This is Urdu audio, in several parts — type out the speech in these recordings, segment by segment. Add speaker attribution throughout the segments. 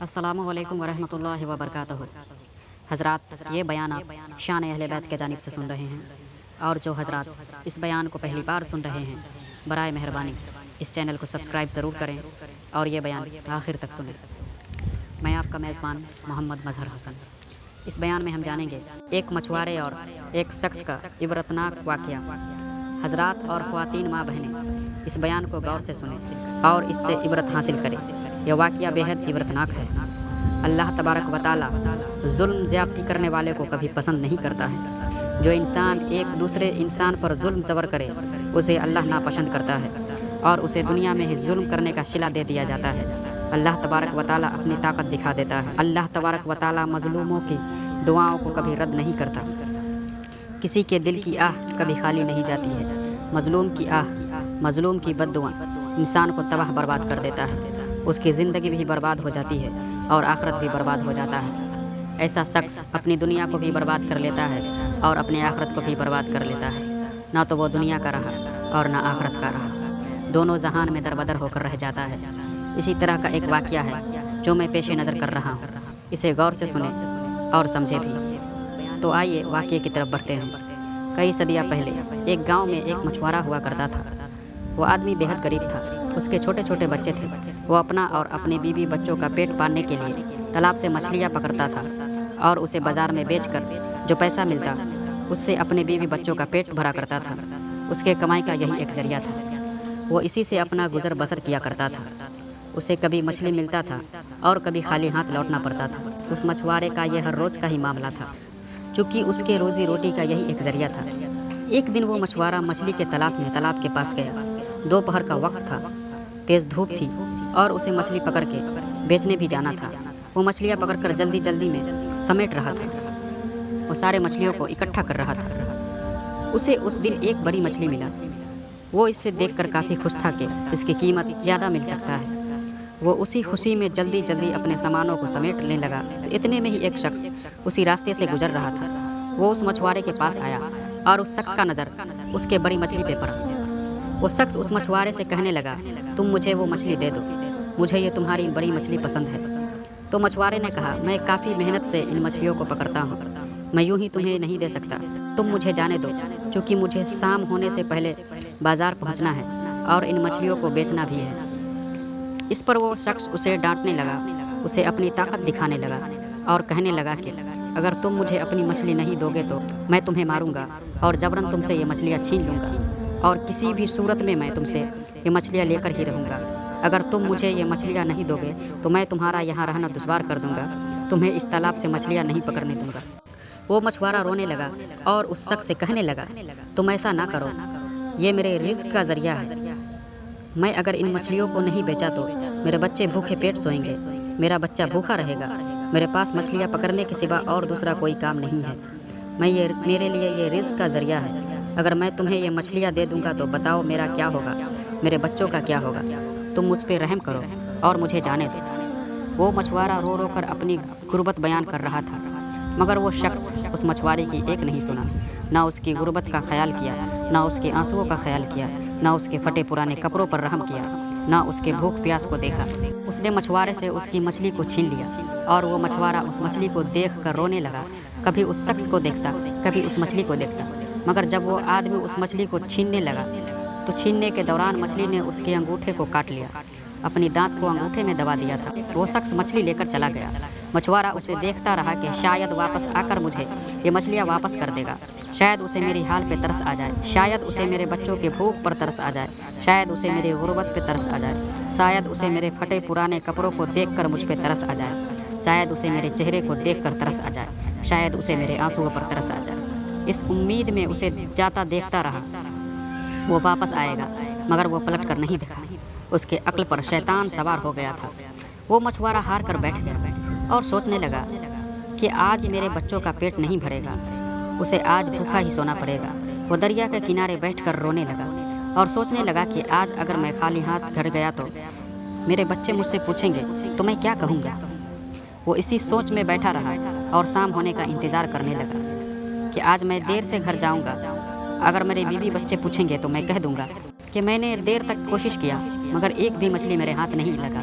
Speaker 1: السلام علیکم ورحمۃ اللہ وبرکاتہ۔ حضرات، یہ بیان آپ شان اہل بیت کے جانب سے سن رہے ہیں، اور جو حضرات اس بیان کو پہلی بار سن رہے ہیں، برائے مہربانی اس چینل کو سبسکرائب ضرور کریں اور یہ بیان آخر تک سنیں۔ میں آپ کا میزبان محمد مظہر حسن۔ اس بیان میں ہم جانیں گے ایک مچھوارے اور ایک شخص کا عبرتناک واقعہ۔ حضرات اور خواتین ماں بہنیں، اس بیان کو غور سے سنیں اور اس سے عبرت حاصل کریں۔ یہ واقعہ بے حد عبرتناک ہے۔ اللہ تبارک و تعالیٰ ظلم زیادتی کرنے والے کو کبھی پسند نہیں کرتا ہے۔ جو انسان ایک دوسرے انسان پر ظلم زبر کرے، اسے اللہ ناپسند کرتا ہے اور اسے دنیا میں ہی ظلم کرنے کا صلہ دے دیا جاتا ہے۔ اللہ تبارک و تعالیٰ اپنی طاقت دکھا دیتا ہے۔ اللہ تبارک و تعالیٰ مظلوموں کی دعاؤں کو کبھی رد نہیں کرتا۔ کسی کے دل کی آہ کبھی خالی نہیں جاتی ہے۔ مظلوم کی آہ، مظلوم کی بد دعا انسان کو تباہ برباد کر دیتا ہے۔ اس کی زندگی بھی برباد ہو جاتی ہے اور آخرت بھی برباد ہو جاتا ہے۔ ایسا شخص اپنی دنیا کو بھی برباد کر لیتا ہے اور اپنے آخرت کو بھی برباد کر لیتا ہے۔ نہ تو وہ دنیا کا رہا اور نہ آخرت کا رہا، دونوں جہان میں دربدر ہو کر رہ جاتا ہے۔ اسی طرح کا ایک واقعہ ہے جو میں پیش نظر کر رہا ہوں، اسے غور سے سنیں اور سمجھے بھی۔ تو آئیے واقعے کی طرف بڑھتے ہیں۔ کئی صدیاں پہلے ایک گاؤں میں ایک مچھوارا ہوا کرتا تھا۔ وہ آدمی بے حد غریب تھا۔ اس کے چھوٹے چھوٹے بچے تھے۔ وہ اپنا اور اپنی بیوی بچوں کا پیٹ پالنے کے لیے تالاب سے مچھلیاں پکڑتا تھا اور اسے بازار میں بیچ کر جو پیسہ ملتا اس سے اپنے بیوی بچوں کا پیٹ بھرا کرتا تھا۔ اس کے کمائی کا یہی ایک ذریعہ تھا۔ وہ اسی سے اپنا گزر بسر کیا کرتا تھا۔ اسے کبھی مچھلی ملتا تھا اور کبھی خالی ہاتھ لوٹنا پڑتا تھا۔ اس مچھوارے کا یہ ہر روز کا ہی معاملہ تھا، چونکہ اس کے روزی روٹی کا یہی ایک ذریعہ تھا۔ ایک دن وہ مچھوارا مچھلی کے تلاش میں تالاب کے پاس گیا۔ دوپہر کا وقت تھا، تیز دھوپ تھی اور اسے مچھلی پکڑ کے بیچنے بھی جانا تھا۔ وہ مچھلیاں پکڑ کر جلدی جلدی میں سمیٹ رہا تھا۔ وہ سارے مچھلیوں کو اکٹھا کر رہا تھا۔ اسے اس دن ایک بڑی مچھلی ملا۔ وہ اس سے دیکھ کر کافی خوش تھا کہ اس کی قیمت زیادہ مل سکتا ہے۔ وہ اسی خوشی میں جلدی جلدی اپنے سامانوں کو سمیٹنے لگا۔ اتنے میں ہی ایک شخص اسی راستے سے گزر رہا تھا۔ وہ اس مچھوارے کے پاس آیا اور اس شخص کا نظر اس کے بڑی مچھلی پہ پڑا۔ وہ شخص اس مچھوارے سے کہنے لگا، تم مجھے وہ مچھلی دے دو، مجھے یہ تمہاری بڑی مچھلی پسند ہے۔ تو مچھوارے نے کہا، میں کافی محنت سے ان مچھلیوں کو پکڑتا ہوں، میں یوں ہی تمہیں نہیں دے سکتا، تم مجھے جانے دو، کیونکہ مجھے شام ہونے سے پہلے بازار پہنچنا ہے اور ان مچھلیوں کو بیچنا بھی ہے۔ اس پر وہ شخص اسے ڈانٹنے لگا، اسے اپنی طاقت دکھانے لگا اور کہنے لگا کہ اگر تم مجھے اپنی مچھلی نہیں دو گے تو میں تمہیں ماروں گا اور جبراً تم سے یہ مچھلیاں چھین لوں گا، اور کسی بھی صورت میں تم سے یہ مچھلیاں لے کر ہی رہوں گا۔ اگر تم مجھے یہ مچھلیاں نہیں دو گے تو میں تمہارا یہاں رہنا دشوار کر دوں گا، تمہیں اس تالاب سے مچھلیاں نہیں پکڑنے دوں گا۔ وہ مچھوارا رونے لگا اور اس شخص سے کہنے لگا، تم ایسا نہ کرو، یہ میرے رزق کا ذریعہ ہے۔ میں اگر ان مچھلیوں کو نہیں بیچا تو میرے بچے بھوکے پیٹ سوئیں گے، میرا بچہ بھوکا رہے گا۔ میرے پاس مچھلیاں پکڑنے کے سوا اور دوسرا کوئی کام نہیں ہے۔ میرے لیے یہ رزق کا ذریعہ ہے۔ اگر میں تمہیں یہ مچھلیاں دے دوں گا تو بتاؤ میرا کیا ہوگا، میرے بچوں کا کیا ہوگا؟ تم مجھ پہ رحم کرو اور مجھے جانے دو۔ وہ مچھوارا رو رو کر اپنی غربت بیان کر رہا تھا، مگر وہ شخص اس مچھوارے کی ایک نہیں سنا۔ نہ اس کی غربت کا خیال کیا، نہ اس کے آنسوؤں کا خیال کیا، نہ اس کے پھٹے پرانے کپڑوں پر رحم کیا، نہ اس کے بھوک پیاس کو دیکھا۔ اس نے مچھوارے سے اس کی مچھلی کو چھین لیا اور وہ مچھوارا اس مچھلی کو دیکھ کر رونے لگا۔ کبھی اس شخص کو دیکھتا، کبھی اس مچھلی کو دیکھتا، مگر جب وہ آدمی اس مچھلی کو چھیننے لگا تو چھیننے کے دوران مچھلی نے اس کے انگوٹھے کو کاٹ لیا، اپنی دانت کو انگوٹھے میں دبا دیا تھا۔ وہ شخص مچھلی لے کر چلا گیا۔ مچھوارا اسے دیکھتا رہا کہ شاید واپس آ کر مجھے یہ مچھلیاں واپس کر دے گا، شاید اسے میری حال پہ ترس آ جائے، شاید اسے میرے بچوں کے بھوک پر ترس آ جائے، شاید اسے میری غربت پہ ترس آ جائے، شاید اسے میرے پھٹے پرانے کپڑوں کو دیکھ کر مجھ پہ ترس آ جائے، شاید اسے میرے چہرے کو دیکھ کر ترس آ جائے، شاید اسے میرے آنسوؤں پر ترس آ جائے۔ اس امید میں اسے جاتا دیکھتا رہا، وہ واپس آئے گا، مگر وہ پلٹ کر نہیں دیکھا۔ اس کے عقل پر شیطان سوار ہو گیا تھا۔ وہ مچھوارا ہار کر بیٹھ گیا اور سوچنے لگا کہ آج میرے بچوں کا پیٹ نہیں بھرے گا، اسے آج بھوکا ہی سونا پڑے گا۔ وہ دریا کے کنارے بیٹھ کر رونے لگا اور سوچنے لگا کہ آج اگر میں خالی ہاتھ گھر گیا تو میرے بچے مجھ سے پوچھیں گے تو میں کیا کہوں گا۔ وہ اسی سوچ میں بیٹھا رہا اور شام ہونے کا انتظار کرنے لگا کہ آج میں دیر سے گھر جاؤں گا، اگر میرے بیوی بچے پوچھیں گے تو میں کہہ دوں گا کہ میں نے دیر تک کوشش کیا مگر ایک بھی مچھلی میرے ہاتھ نہیں لگا،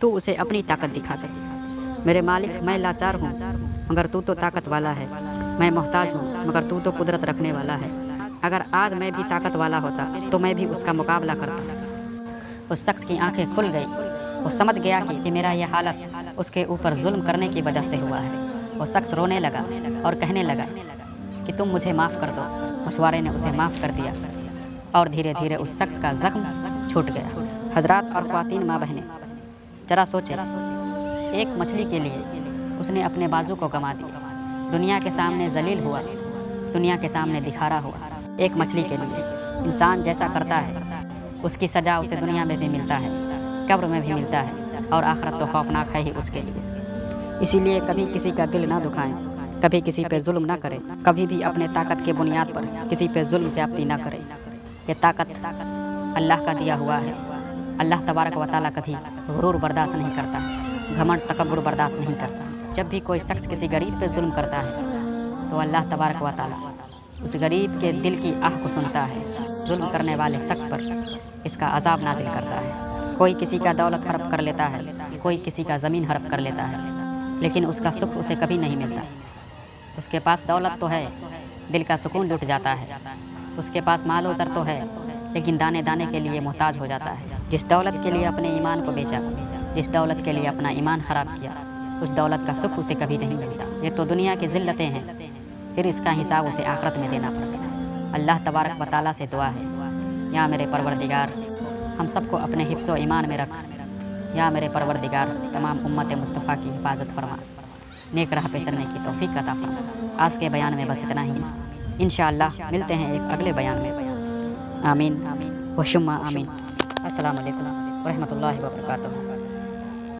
Speaker 1: تو اسے اپنی طاقت دکھا دے۔ میرے مالک میں لاچار ہوں مگر تو تو طاقت والا ہے، میں محتاج ہوں مگر تو تو قدرت رکھنے والا ہے۔ اگر آج میں بھی طاقت والا ہوتا تو میں بھی اس کا مقابلہ کرتا۔ اس شخص کی آنکھیں کھل گئی، وہ سمجھ گیا کہ میرا یہ حالت اس کے اوپر ظلم کرنے کی وجہ سے ہوا ہے۔ وہ شخص رونے لگا اور کہنے لگا کہ تم مجھے معاف کر دو۔ مشورے نے اسے معاف کر دیا اور دھیرے دھیرے اس شخص کا زخم چھوٹ گیا۔ حضرات اور خواتین ماں بہنیں، ذرا سوچیں، ایک مچھلی کے لیے اس نے اپنے بازو کو گنوا دیا، دنیا کے سامنے ذلیل ہوا، دنیا کے سامنے دکھارا ہوا۔ ایک مچھلی کے لیے انسان جیسا کرتا ہے اس کی سزا اسے دنیا میں بھی ملتا ہے، قبر میں بھی ملتا ہے، اور آخرت تو خوفناک ہے ہی اس کے لیے۔ اسی لیے کبھی کسی کا دل نہ دکھائیں، کبھی کسی پہ ظلم نہ کریں، کبھی بھی اپنے طاقت کے بنیاد پر کسی پہ ظلم زیادتی نہ کریں۔ یہ طاقت اللہ کا دیا ہوا ہے۔ اللہ تبارک و تعالیٰ کبھی غرور برداشت نہیں کرتا، گھمنڈ تکبر برداشت نہیں کرتا۔ جب بھی کوئی شخص کسی غریب پہ ظلم کرتا ہے تو اللہ تبارک و تعالیٰ اس غریب کے دل کی آہ کو سنتا ہے، ظلم کرنے والے شخص پر اس کا عذاب نازل کرتا ہے۔ کوئی کسی کا دولت ہڑپ کر لیتا ہے، کوئی کسی کا زمین ہڑپ کر لیتا ہے، لیکن اس کا سکھ اسے کبھی نہیں ملتا۔ اس کے پاس دولت تو ہے، دل کا سکون لٹ جاتا ہے۔ اس کے پاس مال و زر تو ہے، لیکن دانے دانے کے لیے محتاج ہو جاتا ہے۔ جس دولت کے لیے اپنے ایمان کو بیچا، جس دولت کے لیے اپنا ایمان خراب کیا، اس دولت کا سکھ اسے کبھی نہیں ملتا۔ یہ تو دنیا کی ذلتیں ہیں، پھر اس کا حساب اسے آخرت میں دینا پڑتا ہے۔ اللہ تبارک و تعالیٰ سے دعا ہے، یا میرے پروردگار ہم سب کو اپنے حفظ و ایمان میں رکھ، یا میرے پروردگار تمام امت مصطفیٰ کی حفاظت فرما، نیک راہ پہ چلنے کی توفیق عطا فرما۔ آج کے بیان میں بس اتنا ہی، انشاءاللہ ملتے ہیں ایک اگلے بیان میں۔ آمین و شما آمین۔ السلام علیکم ورحمۃ اللہ وبرکاتہ۔